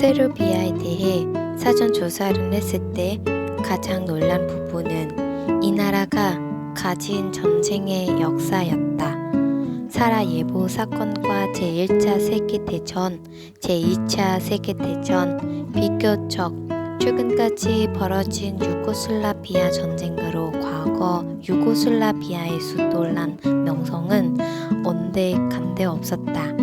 세르비아에 대해 사전 조사를 했을 때 가장 놀란 부분은 이 나라가 가진 전쟁의 역사였다. 사라예보 사건과 제1차 세계대전, 제2차 세계대전, 비교적 최근까지 벌어진 유고슬라비아 전쟁으로 과거 유고슬라비아의 수도란 명성은 온데간데 없었다.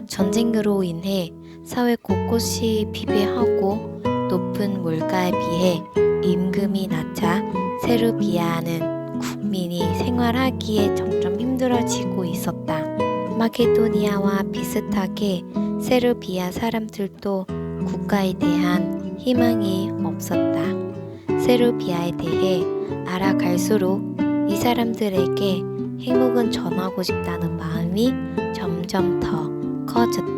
전쟁으로 인해 사회 곳곳이 피폐하고 높은 물가에 비해 임금이 낮아 세르비아는 국민이 생활하기에 점점 힘들어지고 있었다. 마케도니아와 비슷하게 세르비아 사람들도 국가에 대한 희망이 없었다. 세르비아에 대해 알아갈수록 이 사람들에게 행복은 전하고 싶다는 마음이 점점 더 커졌다.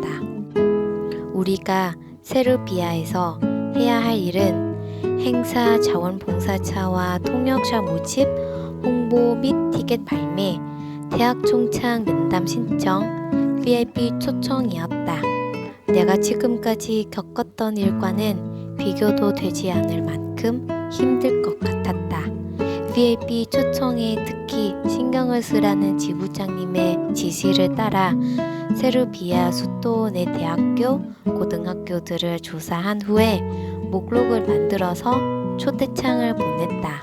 우리가 세르비아에서 해야 할 일은 행사 자원봉사차와 통역자 모집, 홍보 및 티켓 발매, 대학 총창 면담 신청, VIP 초청이었다. 내가 지금까지 겪었던 일과는 비교도 되지 않을 만큼 힘들 것 같았다. VIP 초청에 특히 신경을 쓰라는 지부장님의 지시를 따라 세르비아 수도 내 대학교, 고등학교들을 조사한 후에 목록을 만들어서 초대장을 보냈다.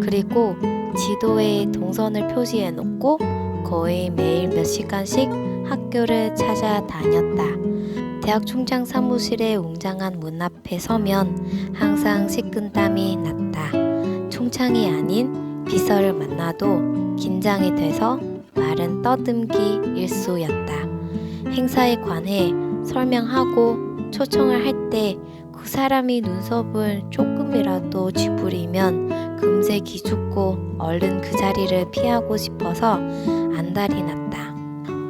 그리고 지도에 동선을 표시해 놓고 거의 매일 몇 시간씩 학교를 찾아다녔다. 대학 총장 사무실의 웅장한 문 앞에 서면 항상 식은땀이 났다. 총장이 아닌 비서를 만나도 긴장이 돼서 말은 떠듬기 일쑤였다. 행사에 관해 설명하고 초청을 할 때 그 사람이 눈썹을 조금이라도 쥐부리면 금세 기죽고 얼른 그 자리를 피하고 싶어서 안달이 났다.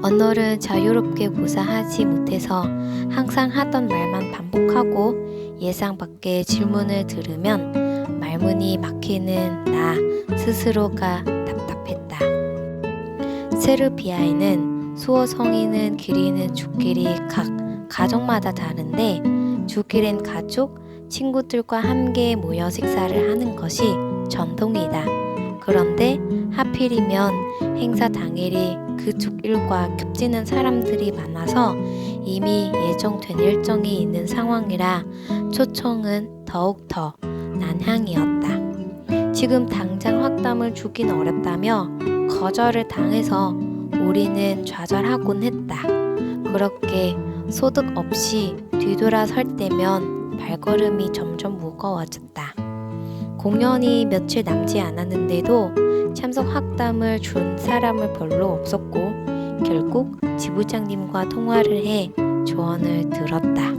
언어를 자유롭게 구사하지 못해서 항상 하던 말만 반복하고 예상 밖의 질문을 들으면 말문이 막히는 나 스스로가 답답했다. 세르비아에는 수호 성인은 기리는 주길이 각 가족마다 다른데 주길엔 가족, 친구들과 함께 모여 식사를 하는 것이 전통이다. 그런데 하필이면 행사 당일이 그 주길과 겹치는 사람들이 많아서 이미 예정된 일정이 있는 상황이라 초청은 더욱더 난항이었다. 지금 당장 확담을 주긴 어렵다며 거절을 당해서 우리는 좌절하곤 했다. 그렇게 소득 없이 뒤돌아 설 때면 발걸음이 점점 무거워졌다. 공연이 며칠 남지 않았는데도 참석 확담을 준 사람은 별로 없었고 결국 지부장님과 통화를 해 조언을 들었다.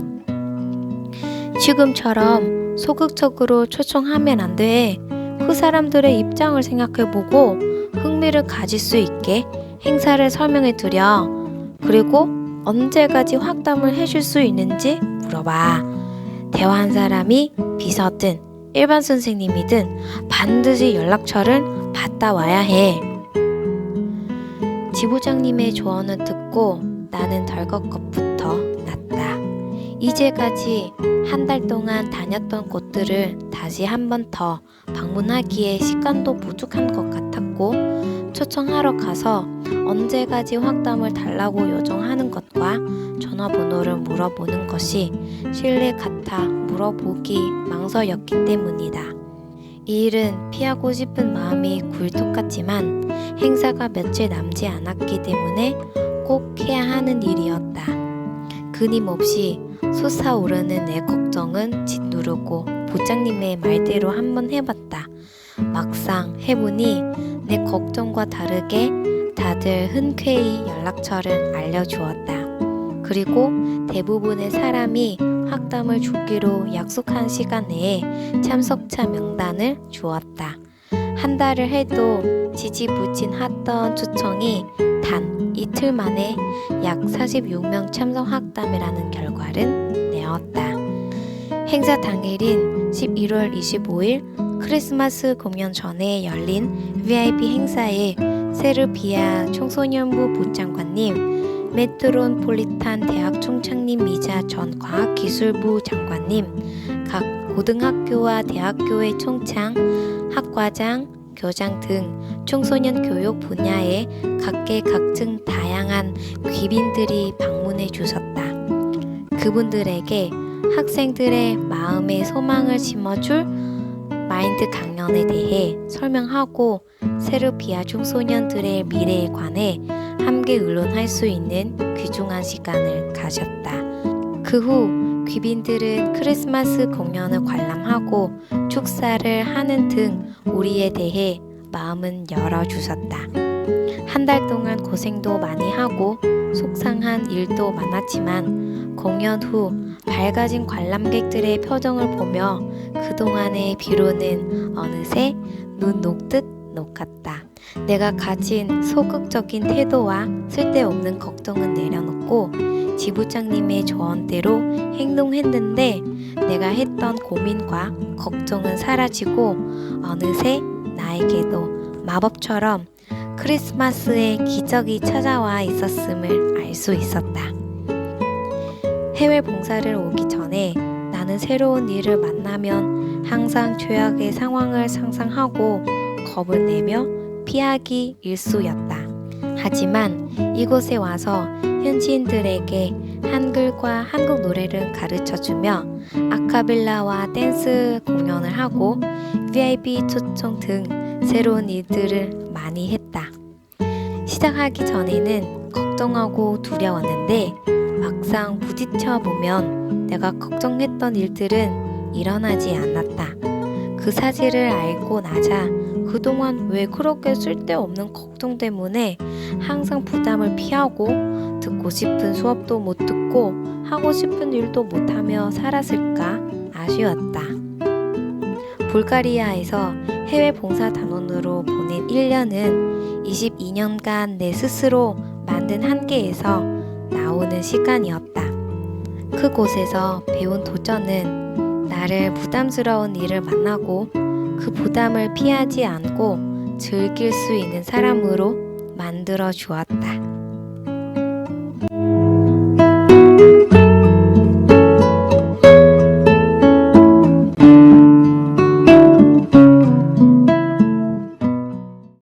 지금처럼 소극적으로 초청하면 안 돼. 그 사람들의 입장을 생각해보고 흥미를 가질 수 있게 행사를 설명해 드려. 그리고 언제까지 확담을 해줄 수 있는지 물어봐. 대화한 사람이 비서든 일반 선생님이든 반드시 연락처를 받다 와야 해. 지부장님의 조언을 듣고 나는 덜컥 겁부터 났다. 이제까지 한 달 동안 다녔던 곳들을 다시 한 번 더 방문하기에 시간도 부족한 것 같았고 초청하러 가서 언제까지 확담을 달라고 요청하는 것과 전화번호를 물어보는 것이 실례 같아 물어보기 망설였기 때문이다. 이 일은 피하고 싶은 마음이 굴뚝 같지만 행사가 며칠 남지 않았기 때문에 꼭 해야 하는 일이었다. 끊임없이 솟아오르는 내 걱정은 짓누르고 부장님의 말대로 한번 해봤다. 막상 해보니 내 걱정과 다르게 다들 흔쾌히 연락처를 알려주었다. 그리고 대부분의 사람이 확담을 주기로 약속한 시간 내에 참석자 명단을 주었다. 한 달을 해도 지지부진했던 초청이 단 이틀 만에 약 46명 참석 확담이라는 결과를 내었다. 행사 당일인 11월 25일 크리스마스 공연 전에 열린 VIP 행사에 세르비아 청소년부 부장관님, 메트로폴리탄 대학 총장님이자 전 과학기술부 장관님, 각 고등학교와 대학교의 총장, 학과장, 교장 등 청소년 교육 분야의 각계각층 다양한 귀빈들이 방문해 주셨다. 그분들에게 학생들의 마음에 소망을 심어줄 마인드 강연에 대해 설명하고 세르비아 청소년들의 미래에 관해 함께 의논할 수 있는 귀중한 시간을 가졌다. 그 후 귀빈들은 크리스마스 공연을 관람하고 축사를 하는 등 우리에 대해 마음은 열어주셨다. 한 달 동안 고생도 많이 하고 속상한 일도 많았지만 공연 후 밝아진 관람객들의 표정을 보며 그동안의 피로는 어느새 눈 녹듯 녹았다. 내가 가진 소극적인 태도와 쓸데없는 걱정은 내려놓고 지부장님의 조언대로 행동했는데 내가 했던 고민과 걱정은 사라지고 어느새 나에게도 마법처럼 크리스마스의 기적이 찾아와 있었음을 알 수 있었다. 해외 봉사를 오기 전에 나는 새로운 일을 만나면 항상 최악의 상황을 상상하고 겁을 내며 피하기 일쑤였다. 하지만 이곳에 와서 현지인들에게 한글과 한국 노래를 가르쳐주며 아카펠라와 댄스 공연을 하고 VIP 초청 등 새로운 일들을 많이 했다. 시작하기 전에는 걱정하고 두려웠는데 막상 부딪혀 보면 내가 걱정했던 일들은 일어나지 않았다. 그 사실을 알고 나자 그동안 왜 그렇게 쓸데없는 걱정 때문에 항상 부담을 피하고 듣고 싶은 수업도 못 듣고 하고 싶은 일도 못하며 살았을까 아쉬웠다. 불가리아에서 해외 봉사단원으로 보낸 1년은 22년간 내 스스로 만든 한계에서 나오는 시간이었다. 그곳에서 배운 도전은 나를 부담스러운 일을 만나고 그 부담을 피하지 않고 즐길 수 있는 사람으로 만들어 주었다.